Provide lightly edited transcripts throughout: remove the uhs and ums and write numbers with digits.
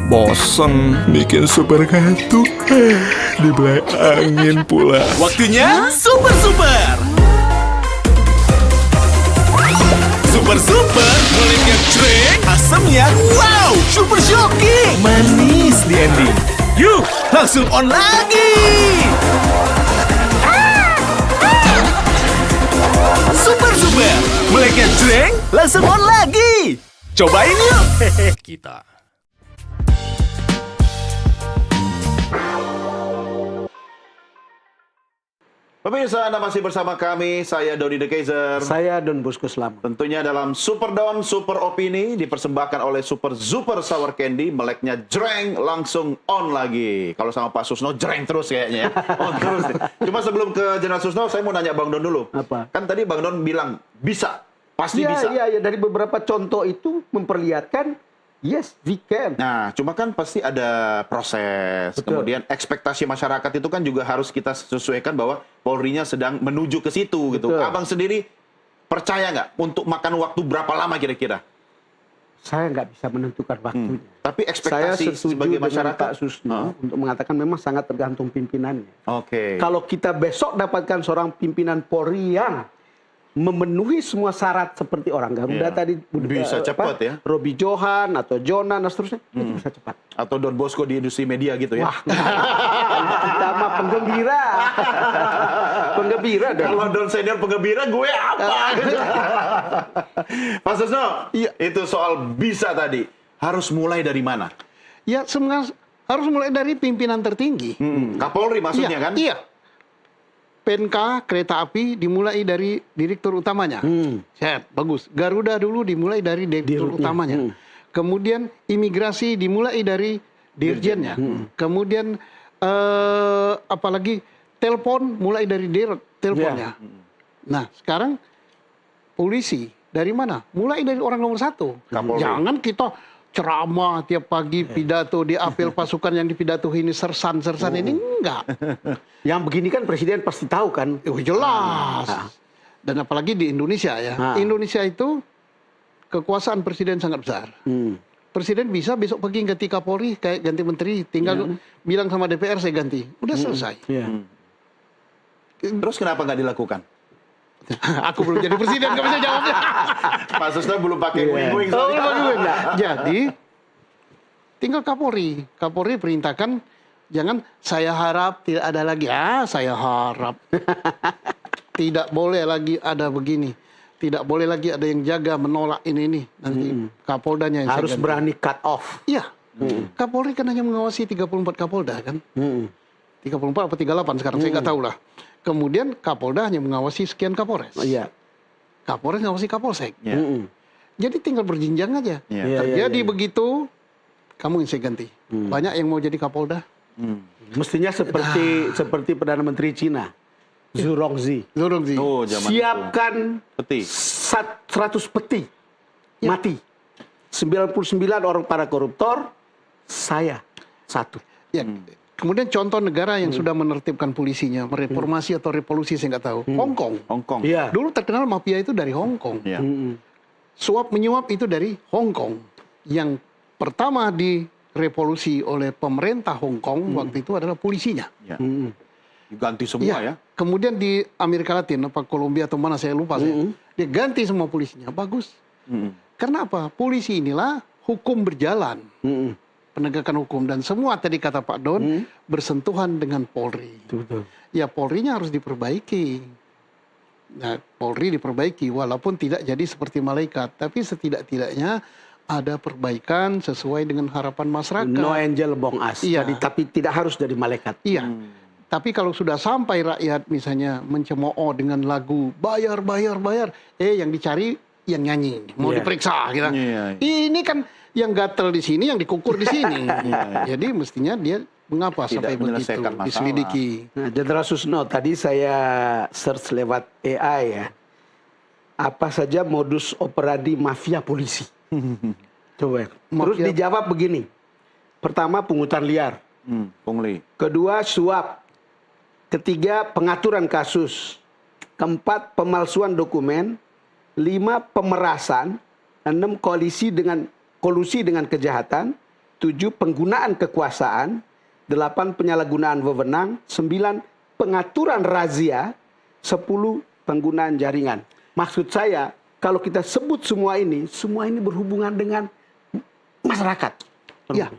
Bosen bikin super kantuk, dibelai angin pula. Waktunya super. Super mulai ngecreng, asamnya wow, super shocking, manis di ending. Yuk, langsung on lagi. Super mulai ngecreng, langsung on lagi. Cobain yuk. Kita. Pemirsa, Anda masih bersama kami, saya Dodi The Kaiser. Saya Don Bosco Slam. Tentunya dalam Super Don, Super Opini, dipersembahkan oleh Super Sour Candy, meleknya jreng, langsung on lagi. Kalau sama Pak Susno, jreng terus kayaknya ya. On terus. Cuma sebelum ke Jenderal Susno, saya mau nanya Bang Don dulu. Apa? Kan tadi Bang Don bilang, bisa, pasti bisa. Iya. Dari beberapa contoh itu memperlihatkan, yes, we can. Nah, cuma kan pasti ada proses. Betul. Kemudian ekspektasi masyarakat itu kan juga harus kita sesuaikan bahwa Polri-nya sedang menuju ke situ gitu. Betul. Abang sendiri percaya nggak untuk makan waktu berapa lama kira-kira? Saya nggak bisa menentukan waktunya. Tapi Saya ekspektasi setuju sebagai dengan masyarakat. Pak Susno untuk mengatakan memang sangat tergantung pimpinannya. Oke. Kalau kita besok dapatkan seorang pimpinan Polri yang memenuhi semua syarat seperti orang Garuda Iya. tadi, Bisa cepat ya. Robi Johan atau Jonan dan seterusnya, itu bisa cepat. Atau Don Bosco di industri media gitu ya. Wah, kita mah penggembira. Penggembira dong. Kalau Don senior penggembira, gue apa? Pak Susno, Iya. itu soal bisa tadi. Harus mulai dari mana? Ya, sebenarnya harus mulai dari pimpinan tertinggi. Kapolri maksudnya Iya, kan? Iya. PNK kereta api dimulai dari direktur utamanya. Set, bagus. Garuda dulu dimulai dari direktur Dirutnya. utamanya. Kemudian imigrasi dimulai dari dirjennya. Kemudian apalagi telepon mulai dari dirut teleponnya. Nah, sekarang polisi dari mana? Mulai dari orang nomor satu. Kapolri. Jangan kita ceramah tiap pagi pidato di apel pasukan yang dipidatohi ini sersan ini enggak. Yang begini kan presiden pasti tahu kan. Jelas. Dan apalagi di Indonesia ya. Indonesia itu kekuasaan presiden sangat besar. Presiden bisa besok pagi ganti Kapolri, kayak ganti menteri, tinggal bilang sama DPR saya ganti. Udah selesai. Iya. Terus kenapa nggak dilakukan? Aku belum jadi presiden, nggak bisa jawabnya. Pak Susno belum pakai wing-wing. Oh, soalnya. belum enggak. Jadi tinggal Kapolri. Kapolri perintahkan jangan saya harap tidak ada lagi. Saya harap. Tidak boleh lagi ada begini. Tidak boleh lagi ada yang jaga menolak ini. Nanti Kapoldanya yang Harus saya ganti. berani cut off. Iya. Kapolri kan hanya mengawasi 34 Kapolda kan. 34 atau 38 sekarang saya nggak tahu lah. Kemudian Kapolda hanya mengawasi sekian Kapolres. Iya. Kapolres ngawasi Kapolsek. Ya. Jadi tinggal berjenjang aja. Iya. Terjadi begitu, kamu yang saya ganti. Banyak yang mau jadi Kapolda. Mestinya seperti Perdana Menteri Cina, Zhu Rongzi. Zorongzi. Oh, zaman Siapkan Peti. 100 peti mati. 99 orang para koruptor, saya satu. Ya. Kemudian contoh negara yang sudah menertibkan polisinya, mereformasi atau revolusi saya nggak tahu. Hong Kong. Hong Kong. Iya. Dulu terkenal mafia itu dari Hong Kong. Ya. Suap menyuap itu dari Hong Kong. Yang pertama direvolusi oleh pemerintah Hong Kong waktu itu adalah polisinya. Ya. Ganti semua ya. Kemudian di Amerika Latin, apa Kolombia atau mana saya lupa saya. Dia ganti semua polisinya. Bagus. Karena apa? Polisi inilah hukum berjalan. Penegakan hukum. Dan semua tadi kata Pak Don bersentuhan dengan Polri. Betul. Ya Polri-nya harus diperbaiki. Nah, Polri diperbaiki walaupun tidak jadi seperti malaikat. Tapi setidak-tidaknya ada perbaikan sesuai dengan harapan masyarakat. No angel among us. Iya. Tapi tidak harus jadi malaikat. Iya. Tapi kalau sudah sampai rakyat misalnya mencemooh dengan lagu bayar. Yang dicari yang nyanyi. Mau Iya. diperiksa gitu. Iya. Ini kan yang gatel di sini, yang dikukur di sini. Jadi mestinya dia mengapa Tidak sampai begitu menyelesaikan masalah. diselidiki. Nah, Jenderal Susno, tadi saya search lewat AI ya. Apa saja modus operandi mafia polisi? Coba. Terus Mafia- dijawab begini. Pertama, pungutan liar. Pungli. Kedua, suap. Ketiga, pengaturan kasus. Keempat, pemalsuan dokumen. 5, pemerasan. 6, kolusi dengan kejahatan. 7 penggunaan kekuasaan, 8 penyalahgunaan wewenang, 9 pengaturan razia, 10 penggunaan jaringan. Maksud saya, kalau kita sebut semua ini berhubungan dengan masyarakat. Ya.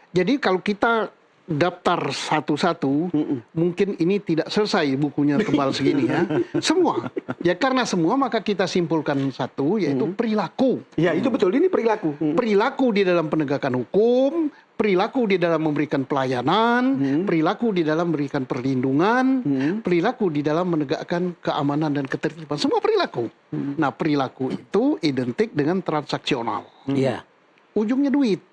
Jadi kalau kita daftar satu-satu, mungkin ini tidak selesai bukunya tebal segini ya. Semua. Ya karena semua maka kita simpulkan satu, yaitu perilaku. Ya, itu betul. Ini perilaku. Perilaku di dalam penegakan hukum, perilaku di dalam memberikan pelayanan, perilaku di dalam memberikan perlindungan, perilaku di dalam menegakkan keamanan dan ketertiban. Semua perilaku. Nah, perilaku itu identik dengan transaksional. Iya. Ujungnya duit.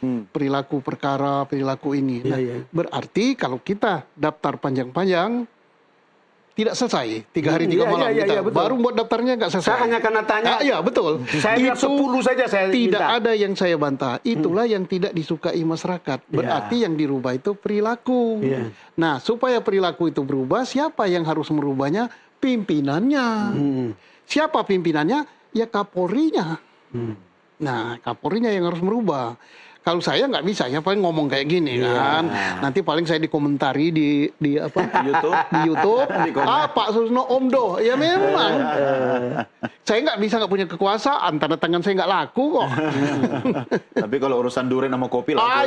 Perilaku perkara, perilaku ini. Nah, berarti kalau kita daftar panjang-panjang, tidak selesai 3 hari 3 malam kita. Betul. Baru buat daftarnya nggak selesai. Saya hanya karena tanya. Iya betul. Saya lihat 10 saja saya tidak minta. ada yang saya bantah. Itulah yang tidak disukai masyarakat. Berarti yang dirubah itu perilaku. Nah, supaya perilaku itu berubah, siapa yang harus merubahnya? Pimpinannya. Siapa pimpinannya? Ya Kapolrinya. Nah, Kapolrinya yang harus merubah. Kalau saya nggak bisa, ya paling ngomong kayak gini kan. Nanti paling saya dikomentari di apa? Di YouTube. Pak Susno Omdo. Ya memang. Saya nggak punya kekuasaan. Tanda tangan saya nggak laku kok. Tapi kalau urusan durian sama kopi lah.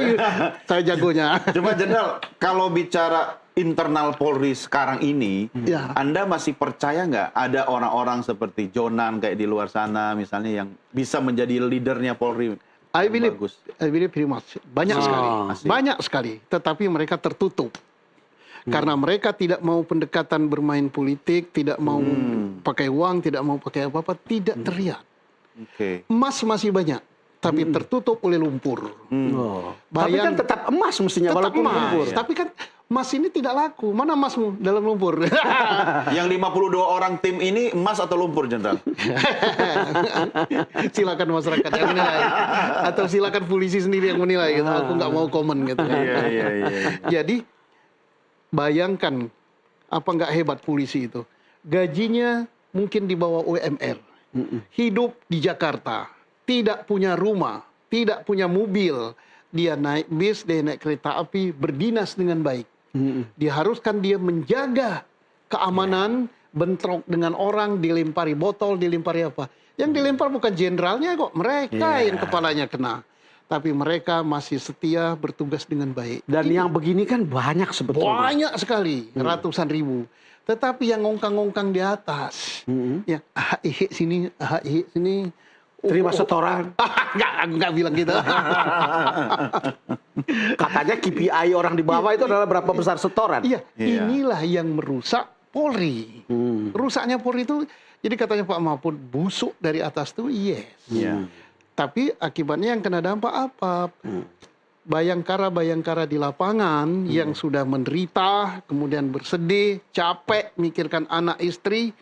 Saya jagonya. Cuma Jenderal, kalau bicara internal Polri sekarang ini, Anda masih percaya nggak ada orang-orang seperti Jonan kayak di luar sana misalnya yang bisa menjadi leadernya Polri? I believe very much. Banyak sekali. Banyak sekali. Tetapi mereka tertutup. Karena mereka tidak mau pendekatan bermain politik, tidak mau pakai uang, tidak mau pakai apa-apa, tidak terlihat. Emas masih banyak, tapi tertutup oleh lumpur. Tapi kan tetap emas mestinya, tetap walaupun emas. lumpur. Tapi kan emas ini tidak laku. Mana emasmu dalam lumpur? Yang 52 orang tim ini emas atau lumpur, Jenderal? Silakan masyarakat yang menilai. Atau silakan polisi sendiri yang menilai. Gitu. Aku nggak mau komen gitu. Jadi bayangkan apa nggak hebat polisi itu. Gajinya mungkin di bawah UMR. Hidup di Jakarta. Tidak punya rumah. Tidak punya mobil. Dia naik bis, dia naik kereta api, berdinas dengan baik. Diharuskan dia menjaga keamanan, bentrok dengan orang, dilempari botol, dilempari apa. Yang dilempar bukan jenderalnya kok, mereka yang kepalanya kena. Tapi mereka masih setia bertugas dengan baik. Dan yang begini kan banyak sebetulnya. Banyak sekali, ratusan ribu. Tetapi yang ngongkang-ngongkang di atas, yang sini, sini. Terima setoran. Enggak, aku nggak bilang gitu. Katanya KPI orang di bawah itu adalah berapa besar setoran. Iya, inilah yang merusak Polri. Rusaknya Polri itu, jadi katanya Pak Mahfud, busuk dari atas tuh yes. Tapi akibatnya yang kena dampak apa? Bayangkara-bayangkara di lapangan yang sudah menderita, kemudian bersedih, capek, mikirkan anak istri,